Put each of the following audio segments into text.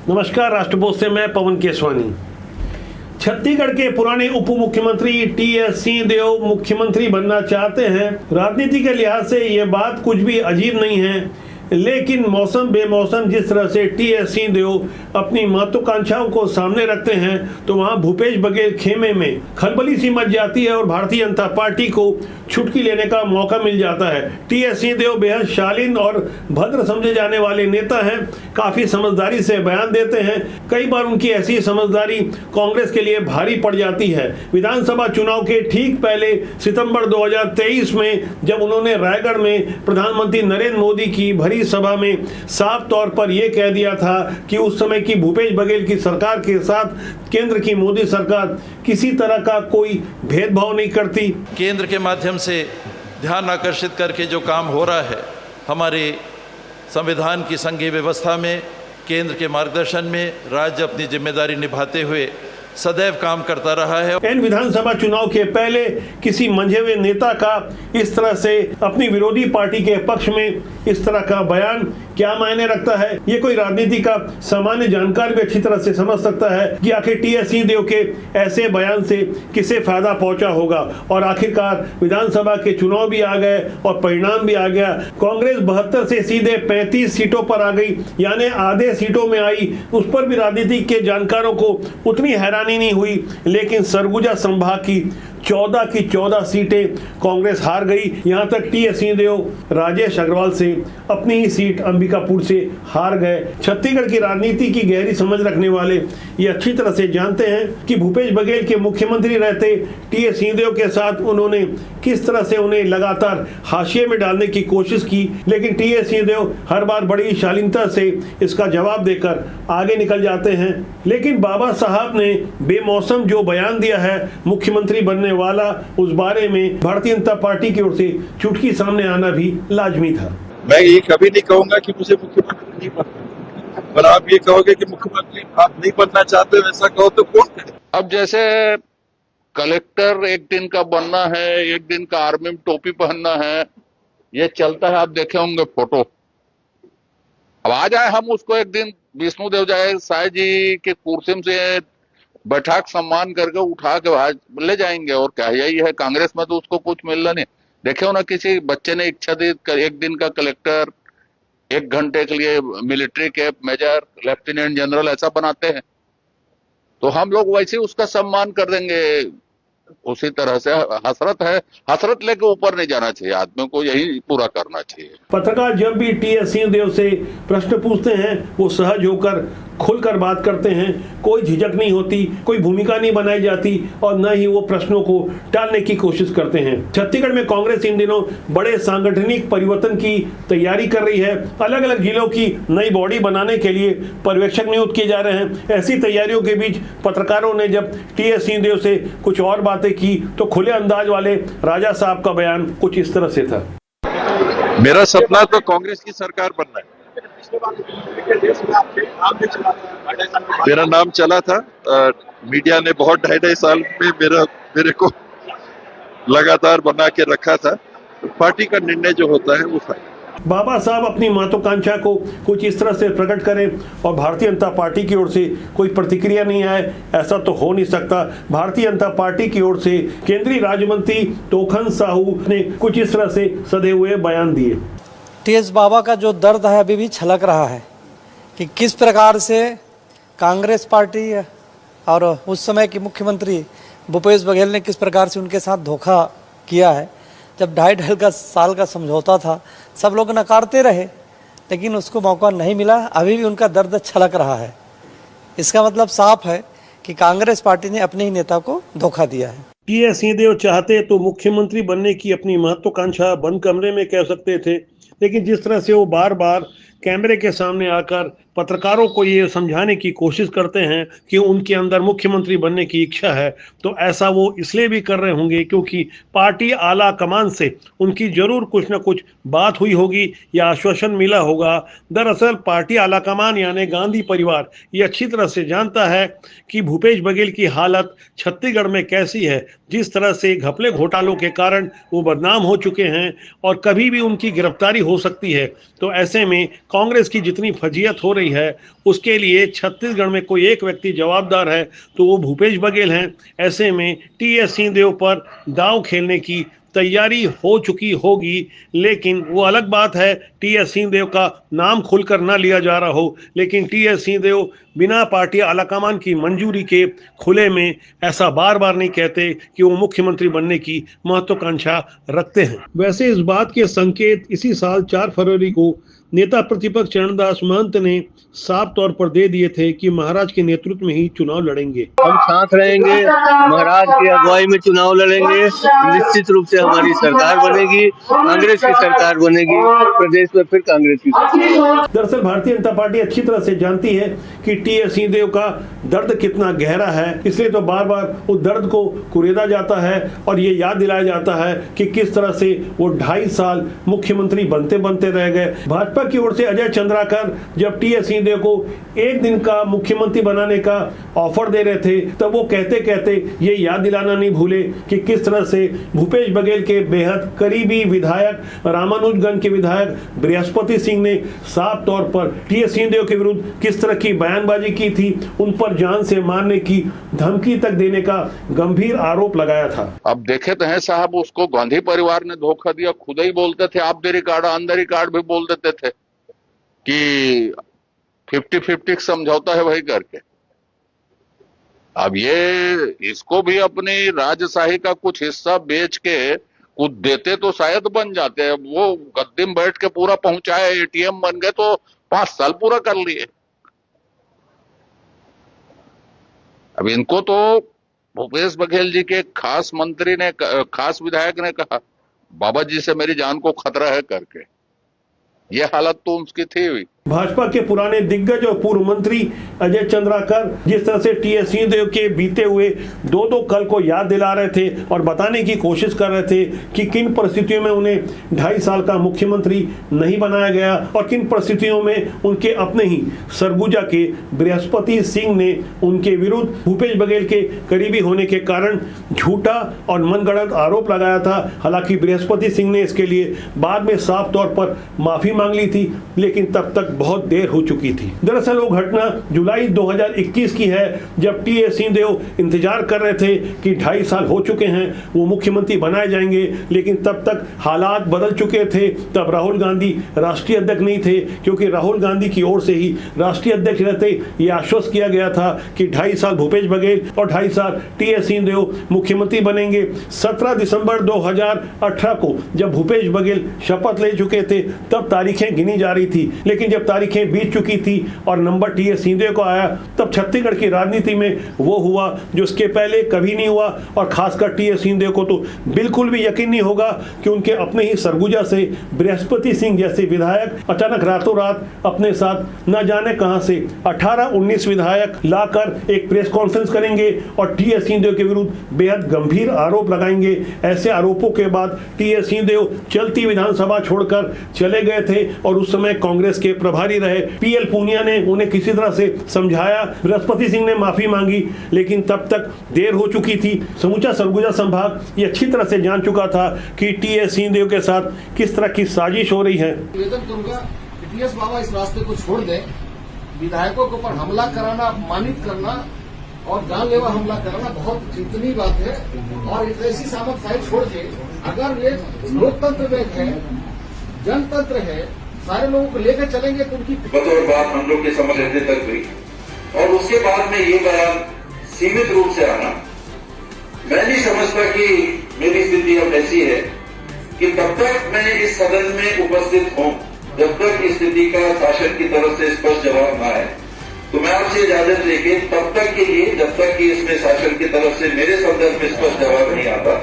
नमस्कार, राष्ट्रपोस्ट से मैं पवन केसवानी। छत्तीसगढ़ के पुराने उप मुख्यमंत्री टी.एस. सिंहदेव मुख्यमंत्री बनना चाहते हैं। राजनीति के लिहाज से यह बात कुछ भी अजीब नहीं है, लेकिन मौसम बेमौसम जिस तरह से टी.एस. सिंहदेव अपनी महत्वाकांक्षाओं को सामने रखते हैं तो वहां भूपेश बघेल खेमे में खलबली सी मच जाती है और भारतीय जनता पार्टी को छुटकी लेने का मौका मिल जाता है। टी.एस. सिंहदेव बेहद शालीन और भद्र समझे जाने वाले नेता हैं। काफी समझदारी से बयान देते हैं। कई बार उनकी ऐसी समझदारी कांग्रेस के लिए भारी पड़ जाती है। विधानसभा चुनाव के ठीक पहले सितंबर 2023 में जब उन्होंने रायगढ़ में प्रधानमंत्री नरेंद्र मोदी की भरी सभा में साफ तौर पर यह कह दिया था कि उस समय की भूपेश बघेल की सरकार के साथ केंद्र की मोदी सरकार किसी तरह का कोई भेदभाव नहीं करती। केंद्र के माध्यम से ध्यान आकर्षित करके जो काम हो रहा है, हमारे संविधान की संघीय व्यवस्था में केंद्र के मार्गदर्शन में राज्य अपनी जिम्मेदारी निभाते हुए सदैव काम करता रहा है। इन विधानसभा चुनाव के पहले किसी मंझे हुए नेता का इस तरह से अपनी विरोधी पार्टी के पक्ष में इस तरह का बयान क्या मायने रखता है, ये कोई राजनीति का सामान्य जानकार भी अच्छी तरह से समझ सकता है कि आखिर टी.एस. सिंहदेव के ऐसे बयान से किसे फायदा पहुंचा होगा। और आखिरकार विधानसभा के चुनाव भी आ गए और परिणाम भी आ गया। कांग्रेस 72 से सीधे 35 सीटों पर आ गई, यानी आधे सीटों में आई। उस पर भी राजनीति के जानकारों को उतनी हैरानी नहीं हुई, लेकिन सरगुजा संभाग की 14 की 14 सीटें कांग्रेस हार गई। यहां तक टी.एस. सिंहदेव राजेश अग्रवाल से अपनी ही सीट अंबिकापुर से हार गए। छत्तीसगढ़ की राजनीति की गहरी समझ रखने वाले ये अच्छी तरह से जानते हैं कि भूपेश बघेल के मुख्यमंत्री रहते टी.एस. सिंहदेव के साथ उन्होंने किस तरह से उन्हें लगातार हाशिए में डालने की कोशिश की, लेकिन टी.एस. सिंहदेव हर बार बड़ी शालीनता से इसका जवाब देकर आगे निकल जाते हैं। लेकिन बाबा साहब ने बेमौसम जो बयान दिया है मुख्यमंत्री बनने वाला, उस बारे में भारतीय जनता पार्टी की ओर से चुटकी सामने आना भी लाजमी था। मैं ये कभी नहीं कहूंगा कि मुझे मुख्यमंत्री नहीं बनना, पर आप ये कहोगे कि मुख्यमंत्री आप नहीं बनना चाहते, वैसा कहो तो कौन करे। अब जैसे कलेक्टर एक दिन का बनना है, एक दिन का आर्मी में टोपी पहनना है, ये चलता है। आप देखे होंगे फोटो। अब आ जाए हम उसको एक दिन विष्णुदेव जाए साय जी के कुर्सी से बैठा सम्मान करके उठा के ले जाएंगे। और क्या यही है, कांग्रेस में तो उसको कुछ मिलना नहीं। देखे हो ना, किसी बच्चे ने इच्छा दी एक दिन का कलेक्टर, 1 घंटे के लिए military cap, major, lieutenant general ऐसा बनाते हैं, तो हम लोग वैसे उसका सम्मान कर देंगे। उसी तरह से हसरत है, हसरत लेके ऊपर नहीं जाना चाहिए, आदमी को यही पूरा करना चाहिए। पत्रकार जब भी टी.एस. सिंहदेव से प्रश्न पूछते हैं वो सहज होकर खुलकर बात करते हैं। कोई झिझक नहीं होती, कोई भूमिका नहीं बनाई जाती और न ही वो प्रश्नों को टालने की कोशिश करते हैं। छत्तीसगढ़ में कांग्रेस इन दिनों बड़े सांगठनिक परिवर्तन की तैयारी कर रही है। अलग अलग जिलों की नई बॉडी बनाने के लिए पर्यवेक्षक नियुक्त किए जा रहे हैं। ऐसी तैयारियों के बीच पत्रकारों ने जब टी.एस. सिंहदेव से कुछ और बातें की तो खुले अंदाज वाले राजा साहब का बयान कुछ इस तरह से था। मेरा सपना तो कांग्रेस की सरकार बनना है। मेरा नाम चला था, मीडिया ने बहुत 2.5 साल में मेरे को लगातार बना के रखा था। पार्टी का निर्णय जो होता है वो फायदा। बाबा साहब अपनी महत्वाकांक्षा को कुछ इस तरह से प्रकट करें और भारतीय जनता पार्टी की ओर से कोई प्रतिक्रिया नहीं आए, ऐसा तो हो नहीं सकता। भारतीय जनता पार्टी की ओर से केंद्रीय राज्य मंत्री तोखन साहू ने कुछ इस तरह से सधे हुए बयान दिए। टी.एस. बाबा का जो दर्द है अभी भी छलक रहा है कि किस प्रकार से कांग्रेस पार्टी और उस समय के मुख्यमंत्री भूपेश बघेल ने किस प्रकार से उनके साथ धोखा किया है। जब 2.5 साल का समझौता था, सब लोग नकारते रहे, लेकिन उसको मौका नहीं मिला। अभी भी उनका दर्द छलक रहा है। इसका मतलब साफ है कि कांग्रेस पार्टी ने अपने ही नेता को धोखा दिया है। टी.एस. सिंहदेव चाहते तो मुख्यमंत्री बनने की अपनी महत्वाकांक्षा बंद कमरे में कह सकते थे, लेकिन जिस तरह से वो बार बार कैमरे के सामने आकर पत्रकारों को ये समझाने की कोशिश करते हैं कि उनके अंदर मुख्यमंत्री बनने की इच्छा है, तो ऐसा वो इसलिए भी कर रहे होंगे क्योंकि पार्टी आला कमान से उनकी जरूर कुछ न कुछ बात हुई होगी या आश्वासन मिला होगा। दरअसल पार्टी आला कमान यानी गांधी परिवार ये अच्छी तरह से जानता है कि भूपेश बघेल की हालत छत्तीसगढ़ में कैसी है। जिस तरह से घपले घोटालों के कारण वो बदनाम हो चुके हैं और कभी भी उनकी गिरफ्तारी हो सकती है, तो ऐसे में कांग्रेस की जितनी फजीयत हो रही है उसके लिए छत्तीसगढ़ में कोई एक व्यक्ति जवाबदार है तो वो भूपेश बघेल हैं। ऐसे में टीएस सिंहदेव पर दांव खेलने की तैयारी हो चुकी होगी, लेकिन वो अलग बात है टीएस सिंहदेव का नाम खुलकर ना लिया जा रहा हो, लेकिन टीएस सिंहदेव बिना पार्टी आलाकमान की मंजूरी के खुले में ऐसा बार बार नहीं कहते कि वो मुख्यमंत्री बनने की महत्वाकांक्षा रखते हैं। वैसे इस बात के संकेत इसी साल 4 फरवरी को नेता प्रतिपक्ष चरणदास महंत ने साफ तौर पर दे दिए थे कि महाराज के नेतृत्व में ही चुनाव लड़ेंगे। हम साथ रहेंगे, महाराज की अगुवाई में चुनाव लड़ेंगे, निश्चित रूप से हमारी सरकार बनेगी, कांग्रेस की सरकार बनेगी, प्रदेश में फिर कांग्रेस की सरकार। दरअसल भारतीय जनता पार्टी अच्छी तरह से जानती है कि टीएस सिंहदेव का दर्द कितना गहरा है, इसलिए तो बार बार उस दर्द को कुरेदा जाता है और ये याद दिलाया जाता है कि किस तरह से वो 2.5 साल मुख्यमंत्री बनते बनते रह गए। भाजपा की ओर से अजय चंद्राकर जब टीएस सिंहदेव को एक दिन का मुख्यमंत्री बनाने का ऑफर दे रहे थे तब वो कहते कहते ये याद दिलाना नहीं भूले कि किस तरह से भूपेश बघेल के बेहद करीबी विधायक रामानुजगंज के विधायक बृहस्पति सिंह ने साफ तौर पर टीएस सिंहदेव के विरुद्ध किस तरह की बयानबाजी की थी, उन पर जान से मारने की धमकी तक देने का गंभीर आरोप लगाया था। अब देखे तो हैं साहब, उसको गांधी परिवार ने धोखा दिया, खुद ही बोलते थे आप the record on the record भी बोल देते थे कि 50-50 समझौता है वही करके। अब ये इसको भी अपनी राजशाही का कुछ हिस्सा बेच के कुछ देते तो शायद बन जाते हैं। वो गद्दी में बैठ के पूरा पहुंचाए, एटीएम बन गए तो 5 साल पूरा कर लिए। अब इनको तो भूपेश बघेल जी के खास मंत्री ने, खास विधायक ने कहा बाबा जी से मेरी जान को खतरा है करके, ये हालत तो उसकी थी हुई। भाजपा के पुराने दिग्गज और पूर्व मंत्री अजय चंद्राकर जिस तरह से टीएस सिंहदेव के बीते हुए 2 कल को याद दिला रहे थे और बताने की कोशिश कर रहे थे कि किन परिस्थितियों में उन्हें 2.5 साल का मुख्यमंत्री नहीं बनाया गया और किन परिस्थितियों में उनके अपने ही सरगुजा के बृहस्पति सिंह ने उनके विरुद्ध भूपेश बघेल के करीबी होने के कारण झूठा और मनगढ़ंत आरोप लगाया था। हालांकि बृहस्पति सिंह ने इसके लिए बाद में साफ तौर पर माफी मांग ली थी, लेकिन तब तक बहुत देर हो चुकी थी। दरअसल वो घटना जुलाई 2021 की है जब टीएस सिंहदेव इंतजार कर रहे थे कि 2.5 साल हो चुके हैं, वो मुख्यमंत्री बनाए जाएंगे, लेकिन तब तक हालात बदल चुके थे। तब राहुल गांधी राष्ट्रीय अध्यक्ष नहीं थे, क्योंकि राहुल गांधी की ओर से ही राष्ट्रीय अध्यक्ष रहते ये आश्वस्त किया गया था कि 2.5 साल भूपेश बघेल और 2.5 साल टीएस सिंहदेव मुख्यमंत्री बनेंगे। 17 दिसंबर 2018 को जब भूपेश बघेल शपथ ले चुके थे तब तारीखें गिनी जा रही थी, लेकिन जब तारीखें बीत चुकी थी और नंबर टीएस सिंहदेव को आया तब छत्तीसगढ़ की राजनीति में वो हुआ जो इसके पहले कभी नहीं हुआ। और खासकर टीएस सिंहदेव को तो बिल्कुल भी यकीन नहीं होगा कि उनके अपने ही सरगुजा से बृहस्पति सिंह जैसे विधायक अचानक रातों रात अपने साथ न जाने कहां से 18-19 विधायक लाकर एक प्रेस कॉन्फ्रेंस करेंगे और टीएस सिंहदेव के विरुद्ध बेहद गंभीर आरोप लगाएंगे। ऐसे आरोपों के बाद टीएस सिंहदेव चलती विधानसभा छोड़कर चले गए थे और उस समय कांग्रेस के प्रभारी रहे पीएल पूनिया ने उन्हें किसी तरह से समझाया, बृहस्पति सिंह ने माफी मांगी, लेकिन तब तक देर हो चुकी थी। समूचा सरगुजा संभाग ये अच्छी तरह से जान चुका था कि टीएस सिंहदेव के साथ किस तरह की साजिश हो रही है। निवेदन करूंगा टीएस बाबा इस रास्ते को छोड़ दें। विधायकों के ऊपर हमला कराना, अपमानित करना और जानलेवा हमला करना बहुत चिंतनीय बात है और ऐसी सामत साइड छोड़ के अगर ये लोकतंत्र में है, जनतंत्र है, सारे लोगों को लेकर चलेंगे तो उनकी बतौर बात हम लोग के समझ लेने तक हुई और उसके बाद में ये बयान सीमित रूप से आना, मैं नहीं समझता कि मेरी स्थिति अब ऐसी है कि तब तक मैं इस सदन में उपस्थित हूं जब तक इस स्थिति का शासन की तरफ से स्पष्ट जवाब न आए। तो मैं आपसे इजाजत लेके तब तक के लिए, जब तक कि इसमें शासन की तरफ से मेरे संदर्भ में स्पष्ट जवाब नहीं आता,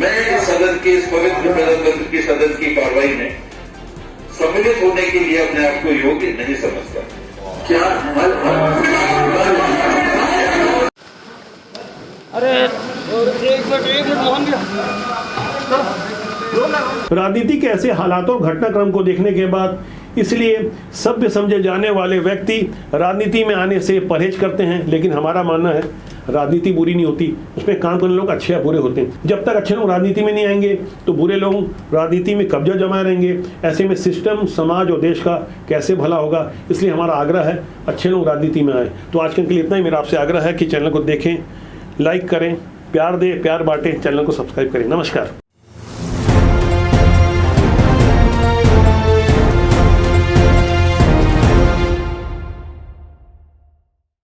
मैं इस सदन के, इस पवित्र प्रजातंत्र की सदन की कार्रवाई में सम्मिलित होने के लिए अपने आप को योग्य नहीं समझता। क्या राजनीति के ऐसे हालातों और घटनाक्रम को देखने के बाद इसलिए सभ्य समझे जाने वाले व्यक्ति राजनीति में आने से परहेज करते हैं, लेकिन हमारा मानना है राजनीति बुरी नहीं होती, उसमें काम करने लोग अच्छे या बुरे होते हैं। जब तक अच्छे लोग राजनीति में नहीं आएंगे तो बुरे लोग राजनीति में कब्जा जमाए रहेंगे। ऐसे में सिस्टम, समाज और देश का कैसे भला होगा। इसलिए हमारा आग्रह है अच्छे लोग राजनीति में आए। तो आज के लिए इतना ही मेरा आपसे आग्रह है कि चैनल को देखें, लाइक करें, प्यार दें, प्यार बांटें, चैनल को सब्सक्राइब करें। नमस्कार।